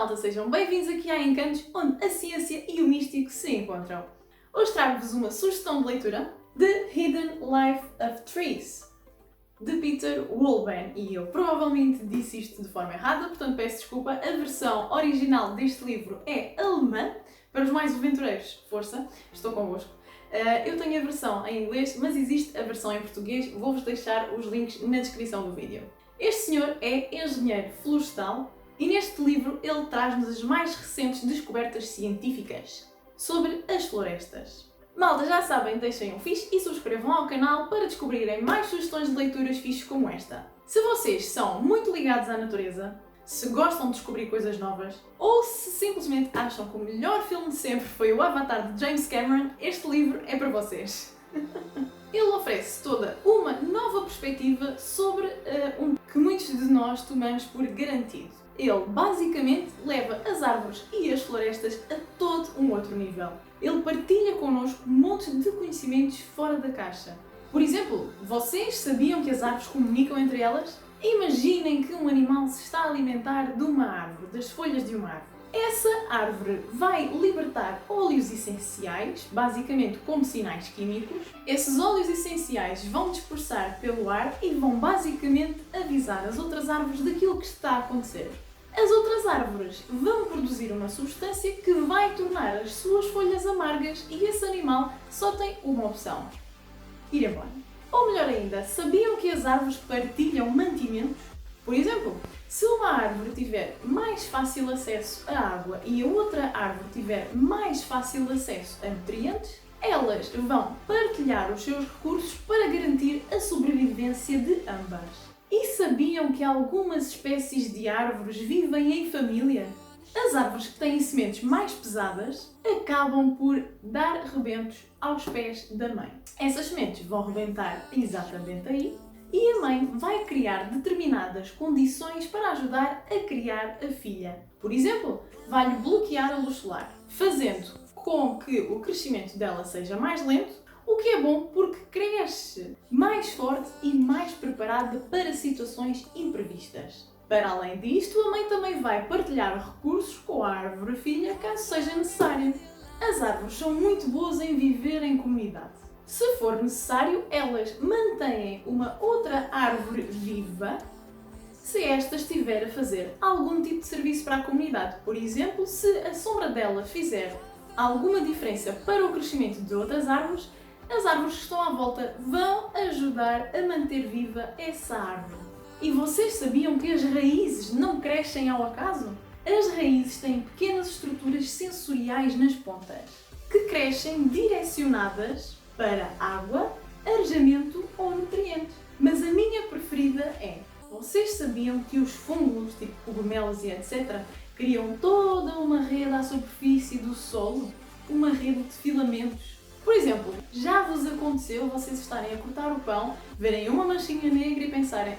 malta, sejam bem-vindos aqui a Encantos, onde a ciência e o místico se encontram. Hoje trago-vos uma sugestão de leitura, The Hidden Life of Trees, de Peter Wolleben, e eu provavelmente disse isto de forma errada, portanto peço desculpa. A versão original deste livro é alemã. Para os mais aventureiros, força, estou convosco. Eu tenho a versão em inglês, mas existe a versão em português, vou-vos deixar os links na descrição do vídeo. Este senhor é engenheiro florestal e neste livro ele traz-nos as mais recentes descobertas científicas sobre as florestas. Malta, já sabem, deixem um fixe e subscrevam ao canal para descobrirem mais sugestões de leituras fixes como esta. Se vocês são muito ligados à natureza, se gostam de descobrir coisas novas, ou se simplesmente acham que o melhor filme de sempre foi o Avatar de James Cameron, este livro é para vocês. Ele oferece toda uma nova perspectiva sobre que muitos de nós tomamos por garantido. Ele basicamente leva as árvores e as florestas a todo um outro nível. Ele partilha connosco montes de conhecimentos fora da caixa. Por exemplo, vocês sabiam que as árvores comunicam entre elas? Imaginem que um animal se está a alimentar de uma árvore, das folhas de uma árvore. Essa árvore vai libertar óleos essenciais, basicamente como sinais químicos. Esses óleos essenciais vão dispersar pelo ar e vão basicamente avisar as outras árvores daquilo que está a acontecer. As outras árvores vão produzir uma substância que vai tornar as suas folhas amargas e esse animal só tem uma opção: ir embora. Ou melhor ainda, sabiam que as árvores partilham mantimentos? Por exemplo, se uma árvore tiver mais fácil acesso à água e a outra árvore tiver mais fácil acesso a nutrientes, elas vão partilhar os seus recursos para garantir a sobrevivência de ambas. E sabiam que algumas espécies de árvores vivem em família? As árvores que têm sementes mais pesadas acabam por dar rebentos aos pés da mãe. Essas sementes vão rebentar exatamente aí e a mãe vai criar determinadas condições para ajudar a criar a filha. Por exemplo, vai-lhe bloquear a luz solar, fazendo com que o crescimento dela seja mais lento, o que é bom porque cresce mais forte e mais preparada para situações imprevistas. Para além disto, a mãe também vai partilhar recursos com a árvore filha caso seja necessário. As árvores são muito boas em viver em comunidade. Se for necessário, elas mantêm uma outra árvore viva se esta estiver a fazer algum tipo de serviço para a comunidade. Por exemplo, se a sombra dela fizer alguma diferença para o crescimento de outras árvores, as árvores que estão à volta vão ajudar a manter viva essa árvore. E vocês sabiam que as raízes não crescem ao acaso? As raízes têm pequenas estruturas sensoriais nas pontas, que crescem direcionadas para água, arejamento ou nutrientes. Mas a minha preferida é: vocês sabiam que os fungos, tipo cogumelos e etc., criam toda uma rede à superfície do solo? Uma rede de filamentos. Por exemplo, já vos aconteceu vocês estarem a cortar o pão, verem uma manchinha negra e pensarem: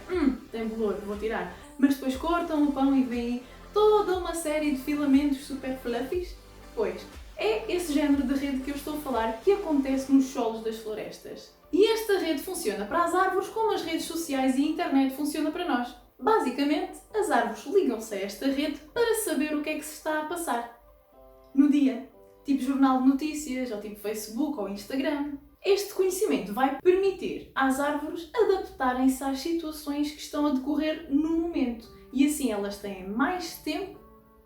tem bolor, vou tirar. Mas depois cortam o pão e veem toda uma série de filamentos super fluffies? Pois, é esse género de rede que eu estou a falar que acontece nos solos das florestas. E esta rede funciona para as árvores como as redes sociais e a internet funciona para nós. Basicamente, as árvores ligam-se a esta rede para saber o que é que se está a passar no dia. Tipo jornal de notícias, ou tipo Facebook ou Instagram. Este conhecimento vai permitir às árvores adaptarem-se às situações que estão a decorrer no momento e assim elas têm mais tempo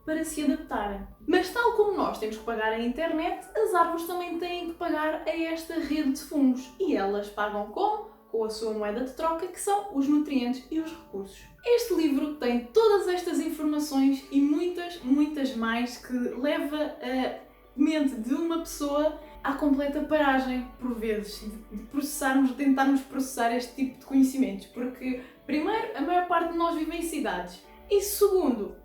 para se adaptarem. Mas tal como nós temos que pagar a internet, as árvores também têm que pagar a esta rede de fungos e elas pagam como? Com a sua moeda de troca, que são os nutrientes e os recursos. Este livro tem todas estas informações e muitas mais que leva a mente de uma pessoa à completa paragem, por vezes, de tentarmos processar este tipo de conhecimentos, porque, primeiro, a maior parte de nós vive em cidades, e segundo,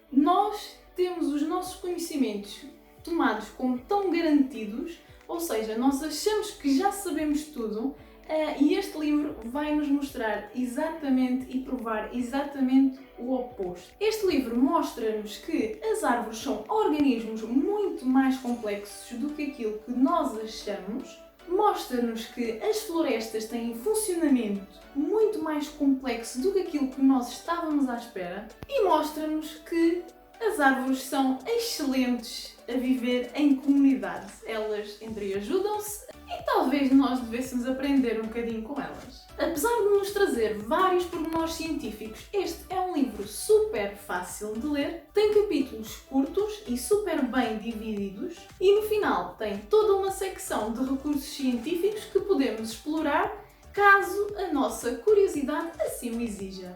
nós temos os nossos conhecimentos tomados como tão garantidos, ou seja, nós achamos que já sabemos tudo, e este livro vai nos mostrar exatamente e provar exatamente o oposto. Este livro mostra-nos que as árvores são organismos muito mais complexos do que aquilo que nós achamos, mostra-nos que as florestas têm funcionamento muito mais complexo do que aquilo que nós estávamos à espera e mostra-nos que as árvores são excelentes a viver em comunidade. Elas entreajudam-se e talvez nós devêssemos aprender um bocadinho com elas. Apesar de nos trazer vários pormenores científicos, este é um livro super fácil de ler, tem capítulos curtos e super bem divididos e no final tem toda uma secção de recursos científicos que podemos explorar caso a nossa curiosidade assim o exija.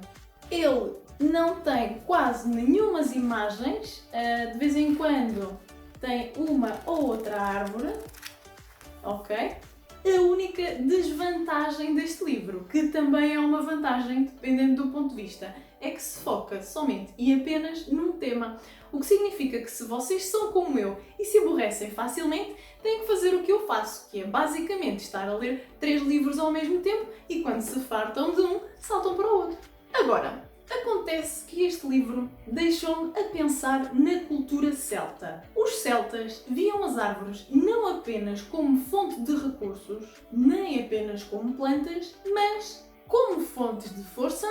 Ele não tem quase nenhumas imagens, de vez em quando tem uma ou outra árvore, ok? A única desvantagem deste livro, que também é uma vantagem dependendo do ponto de vista, é que se foca somente e apenas num tema, o que significa que se vocês são como eu e se aborrecem facilmente, têm que fazer o que eu faço, que é basicamente estar a ler 3 livros ao mesmo tempo e quando se fartam de um, saltam para o outro. Agora, acontece que este livro deixou-me a pensar na cultura celta. Os celtas viam as árvores não apenas como fonte de recursos, nem apenas como plantas, mas como fontes de força,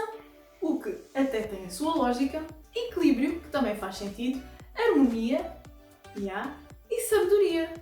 o que até tem a sua lógica, equilíbrio, que também faz sentido, harmonia, e sabedoria.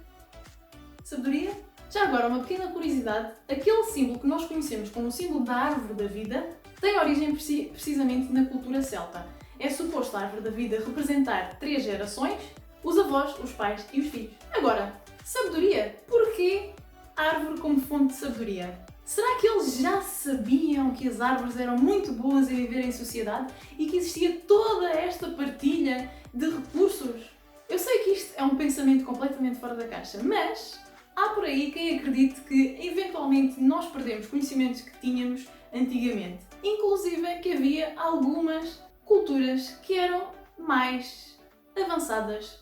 Sabedoria? Já agora, uma pequena curiosidade, aquele símbolo que nós conhecemos como o símbolo da árvore da vida tem origem precisamente na cultura celta. É suposto a árvore da vida representar 3 gerações, os avós, os pais e os filhos. Agora, sabedoria. Porquê árvore como fonte de sabedoria? Será que eles já sabiam que as árvores eram muito boas a viver em sociedade e que existia toda esta partilha de recursos? Eu sei que isto é um pensamento completamente fora da caixa, mas há por aí quem acredite que eventualmente nós perdemos conhecimentos que tínhamos antigamente. Inclusive é que havia algumas culturas que eram mais avançadas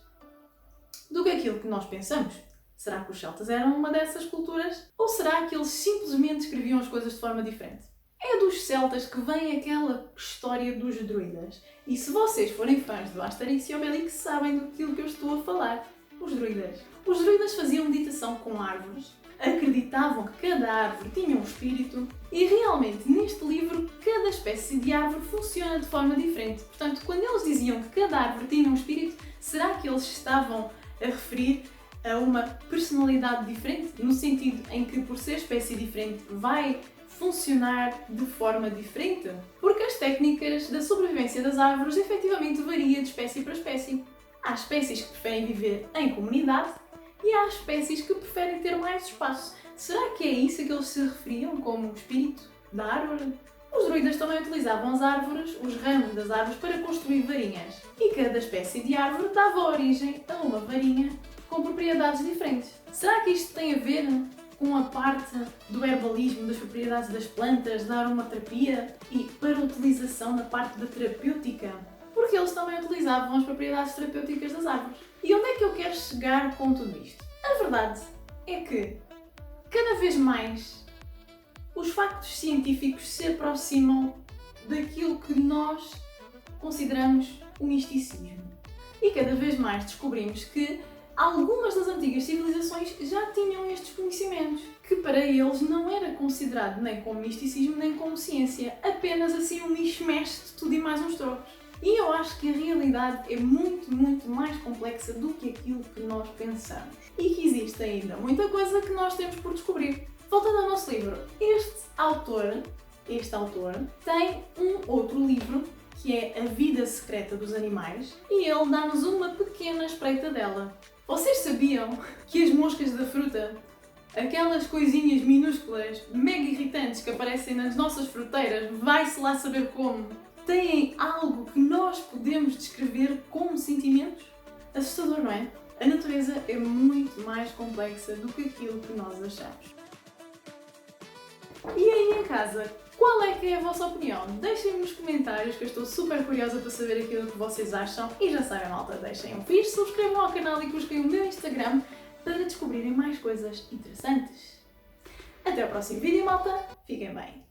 do que aquilo que nós pensamos. Será que os celtas eram uma dessas culturas? Ou será que eles simplesmente escreviam as coisas de forma diferente? É dos celtas que vem aquela história dos druidas. E se vocês forem fãs do Asterix e Obelix sabem daquilo que eu estou a falar. Os druidas. Os druidas faziam meditação com árvores, acreditavam que cada árvore tinha um espírito e realmente neste livro cada espécie de árvore funciona de forma diferente. Portanto, quando eles diziam que cada árvore tinha um espírito, será que eles estavam a referir a uma personalidade diferente? No sentido em que por ser espécie diferente vai funcionar de forma diferente? Porque as técnicas da sobrevivência das árvores efetivamente variam de espécie para espécie. Há espécies que preferem viver em comunidade e há espécies que preferem ter mais espaço. Será que é isso a que eles se referiam como espírito da árvore? Os druidas também utilizavam as árvores, os ramos das árvores, para construir varinhas. E cada espécie de árvore dava origem a uma varinha com propriedades diferentes. Será que isto tem a ver com a parte do herbalismo, das propriedades das plantas, da aromaterapia e para utilização na parte da terapêutica? Porque eles também utilizavam as propriedades terapêuticas das árvores. E onde é que eu quero chegar com tudo isto? A verdade é que, cada vez mais, os factos científicos se aproximam daquilo que nós consideramos o misticismo. E cada vez mais descobrimos que algumas das antigas civilizações já tinham estes conhecimentos, que para eles não era considerado nem como misticismo nem como ciência, apenas assim um mish-mash de tudo e mais uns trocos. E eu acho que a realidade é muito, muito mais complexa do que aquilo que nós pensamos. E que existe ainda muita coisa que nós temos por descobrir. Voltando ao nosso livro, este autor tem um outro livro que é A Vida Secreta dos Animais e ele dá-nos uma pequena espreita dela. Vocês sabiam que as moscas da fruta, aquelas coisinhas minúsculas, mega irritantes que aparecem nas nossas fruteiras, vai-se lá saber como, têm algo que nós podemos descrever como sentimentos? Assustador, não é? A natureza é muito mais complexa do que aquilo que nós achamos. E aí em casa, qual é que é a vossa opinião? Deixem-me nos comentários que eu estou super curiosa para saber aquilo que vocês acham. E já sabem, malta, deixem um fixe, subscrevam ao canal e busquem o meu Instagram para descobrirem mais coisas interessantes. Até ao próximo vídeo, malta. Fiquem bem.